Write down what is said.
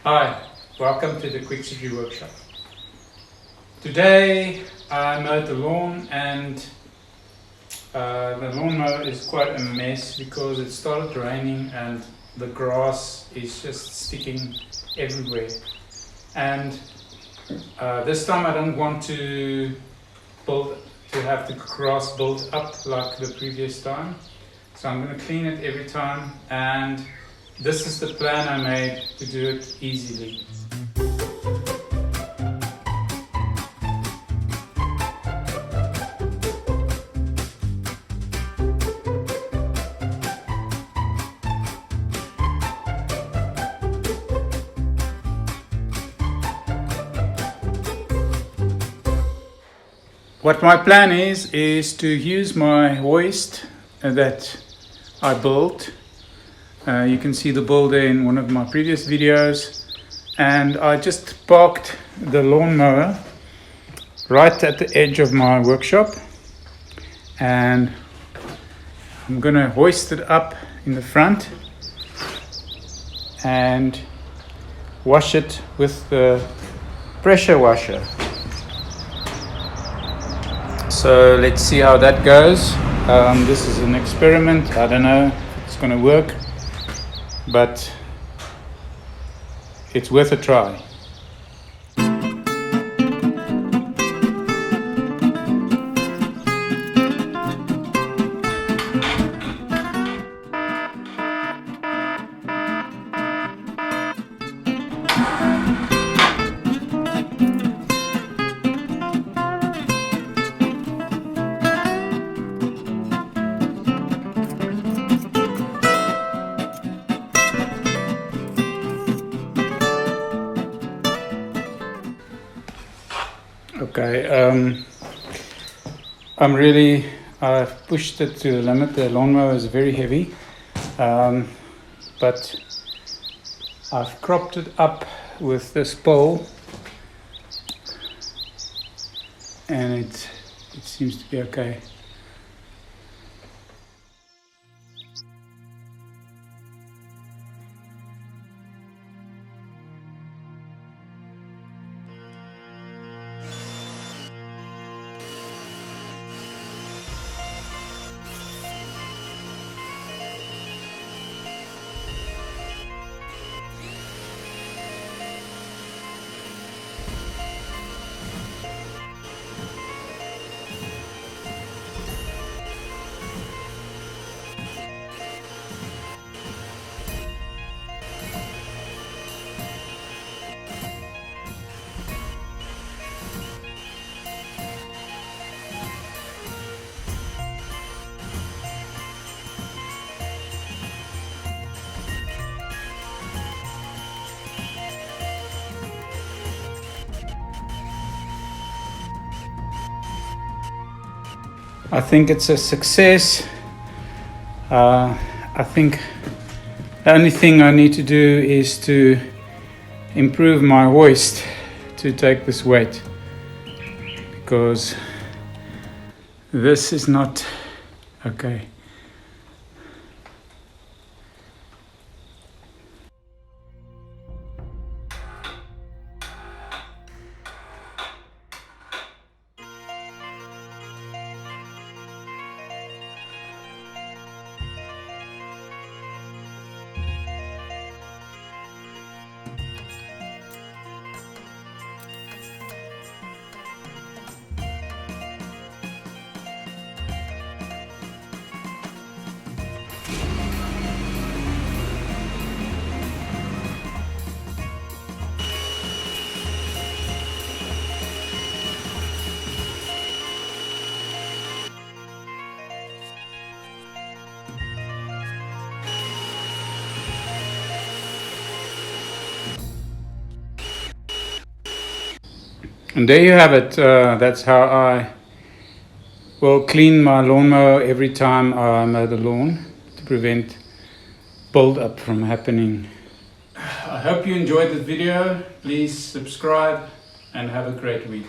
Hi, welcome to the Quick Surgery Workshop. Today I mowed the lawn and the lawnmower is quite a mess because it started raining and the grass is just sticking everywhere. And this time I don't want to have the grass build up like the previous time. So I'm going to clean it every time, and this is the plan I made to do it easily. What my plan is to use my hoist that I built. You can see the build there in one of my previous videos, and I just parked the lawnmower right at the edge of my workshop, and I'm gonna hoist it up in the front and wash it with the pressure washer. So let's see how that goes. This is an experiment. I don't know if it's going to work, but it's worth a try. Okay, I've pushed it to the limit. The lawnmower is very heavy, but I've cropped it up with this pole, and it seems to be okay. I think it's a success. I think the only thing I need to do is to improve my hoist to take this weight, because this is not okay. And there you have it. That's how I will clean my lawnmower every time I mow the lawn, to prevent build-up from happening. I hope you enjoyed this video. Please subscribe and have a great week.